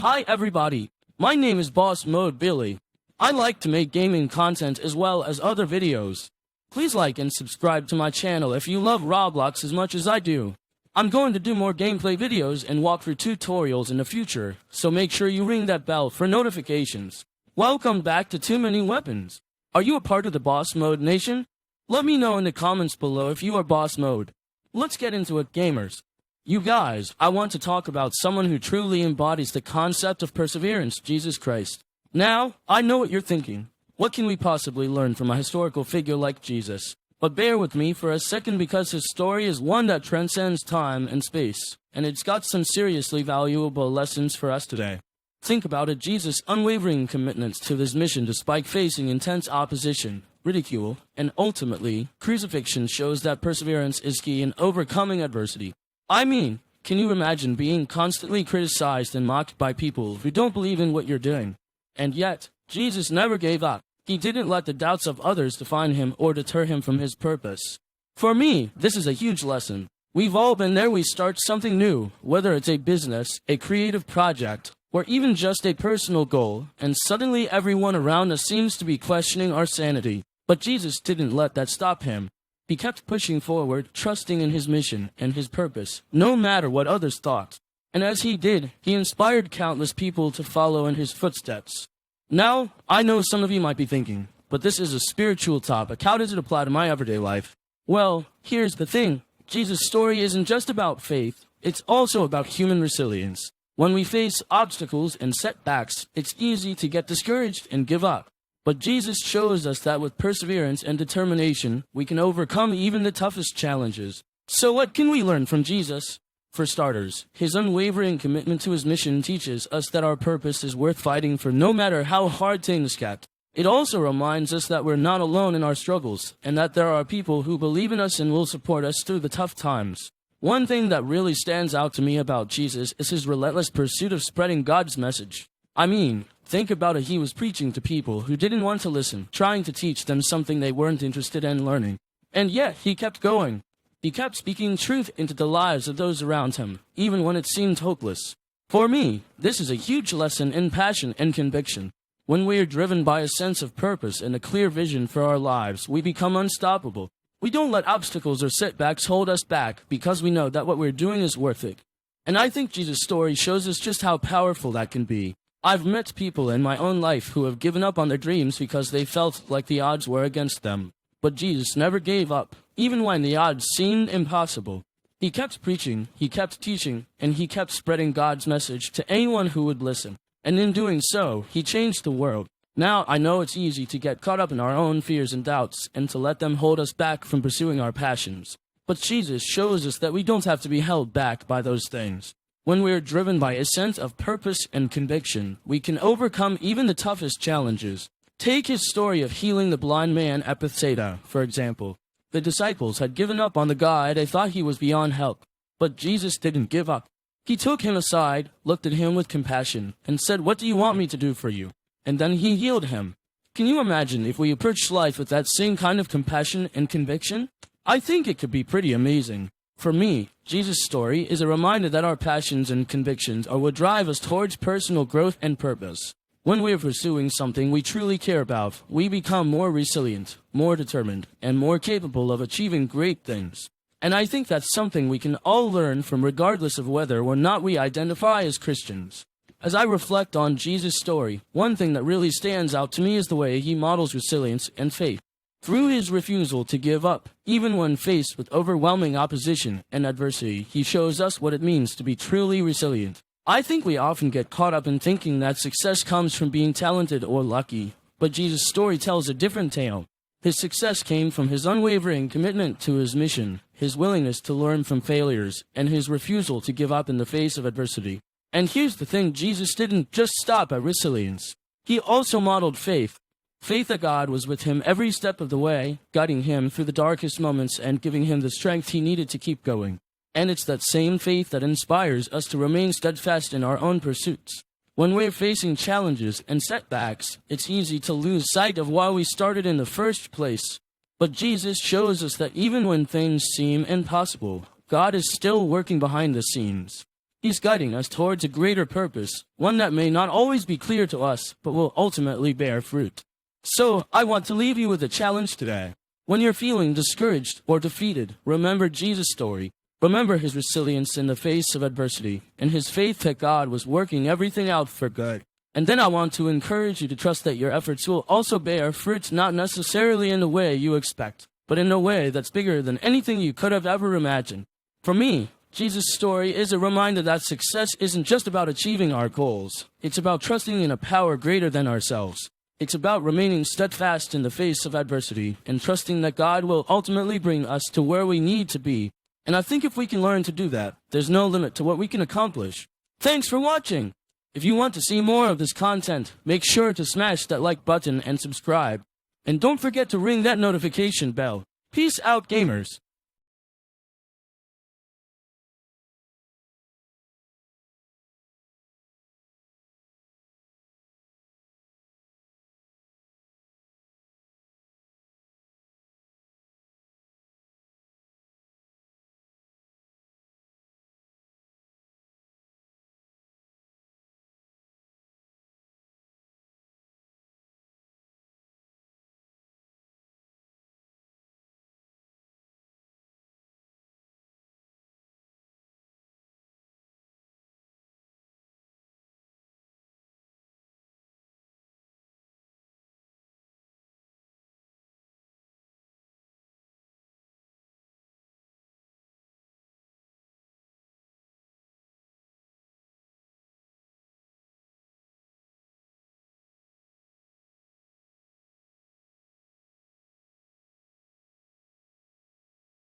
Hi everybody, my name is Boss Mode Billy. I like to make gaming content as well as other videos. Please like and subscribe to my channel if you love Roblox as much as I do. I'm going to do more gameplay videos and walkthrough tutorials in the future, so make sure you ring that bell for notifications. Welcome back to Too Many Weapons. Are you a part of the Boss Mode Nation? Let me know in the comments below if you are Boss Mode. Let's get into it, gamers. You guys, I want to talk about someone who truly embodies the concept of perseverance, Jesus Christ. Now, I know what you're thinking. What can we possibly learn from a historical figure like Jesus? But bear with me for a second because his story is one that transcends time and space, and it's got some seriously valuable lessons for us today. Think about it, Jesus' unwavering commitment to his mission despite facing intense opposition, ridicule, and ultimately, crucifixion shows that perseverance is key in overcoming adversity. I mean, can you imagine being constantly criticized and mocked by people who don't believe in what you're doing? And yet, Jesus never gave up. He didn't let the doubts of others define him or deter him from his purpose. For me, this is a huge lesson. We've all been there. We start something new, whether it's a business, a creative project, or even just a personal goal, and suddenly everyone around us seems to be questioning our sanity. But Jesus didn't let that stop him. He kept pushing forward, trusting in his mission and his purpose, no matter what others thought. And as he did, he inspired countless people to follow in his footsteps. Now, I know some of you might be thinking, but this is a spiritual topic. How does it apply to my everyday life? Well, here's the thing. Jesus' story isn't just about faith. It's also about human resilience. When we face obstacles and setbacks, it's easy to get discouraged and give up. But Jesus shows us that with perseverance and determination, we can overcome even the toughest challenges. So what can we learn from Jesus? For starters, his unwavering commitment to his mission teaches us that our purpose is worth fighting for no matter how hard things get. It also reminds us that we're not alone in our struggles, and that there are people who believe in us and will support us through the tough times. One thing that really stands out to me about Jesus is his relentless pursuit of spreading God's message. I mean, think about it, he was preaching to people who didn't want to listen, trying to teach them something they weren't interested in learning. And yet, he kept going. He kept speaking truth into the lives of those around him, even when it seemed hopeless. For me, this is a huge lesson in passion and conviction. When we are driven by a sense of purpose and a clear vision for our lives, we become unstoppable. We don't let obstacles or setbacks hold us back because we know that what we're doing is worth it. And I think Jesus' story shows us just how powerful that can be. I've met people in my own life who have given up on their dreams because they felt like the odds were against them. But Jesus never gave up, even when the odds seemed impossible. He kept preaching, he kept teaching, and he kept spreading God's message to anyone who would listen. And in doing so, he changed the world. Now, I know it's easy to get caught up in our own fears and doubts, and to let them hold us back from pursuing our passions. But Jesus shows us that we don't have to be held back by those things. When we are driven by a sense of purpose and conviction, we can overcome even the toughest challenges. Take his story of healing the blind man at Bethsaida, for example. The disciples had given up on the guy they thought he was beyond help, but Jesus didn't give up. He took him aside, looked at him with compassion, and said, "What do you want me to do for you?" And then he healed him. Can you imagine if we approached life with that same kind of compassion and conviction? I think it could be pretty amazing. For me, Jesus' story is a reminder that our passions and convictions are what drive us towards personal growth and purpose. When we are pursuing something we truly care about, we become more resilient, more determined, and more capable of achieving great things. And I think that's something we can all learn from regardless of whether or not we identify as Christians. As I reflect on Jesus' story, one thing that really stands out to me is the way he models resilience and faith. Through his refusal to give up, even when faced with overwhelming opposition and adversity, he shows us what it means to be truly resilient. I think we often get caught up in thinking that success comes from being talented or lucky, but Jesus' story tells a different tale. His success came from his unwavering commitment to his mission, his willingness to learn from failures, and his refusal to give up in the face of adversity. And here's the thing, Jesus didn't just stop at resilience. He also modeled faith. Faith that God was with him every step of the way, guiding him through the darkest moments and giving him the strength he needed to keep going. And it's that same faith that inspires us to remain steadfast in our own pursuits. When we're facing challenges and setbacks, it's easy to lose sight of why we started in the first place. But Jesus shows us that even when things seem impossible, God is still working behind the scenes. He's guiding us towards a greater purpose, one that may not always be clear to us, but will ultimately bear fruit. So, I want to leave you with a challenge today. When you're feeling discouraged or defeated, remember Jesus' story. Remember his resilience in the face of adversity, and his faith that God was working everything out for good. And then I want to encourage you to trust that your efforts will also bear fruit, not necessarily in the way you expect, but in a way that's bigger than anything you could have ever imagined. For me, Jesus' story is a reminder that success isn't just about achieving our goals. It's about trusting in a power greater than ourselves. It's about remaining steadfast in the face of adversity and trusting that God will ultimately bring us to where we need to be. And I think if we can learn to do that, there's no limit to what we can accomplish. Thanks for watching! If you want to see more of this content, make sure to smash that like button and subscribe. And don't forget to ring that notification bell. Peace out, gamers!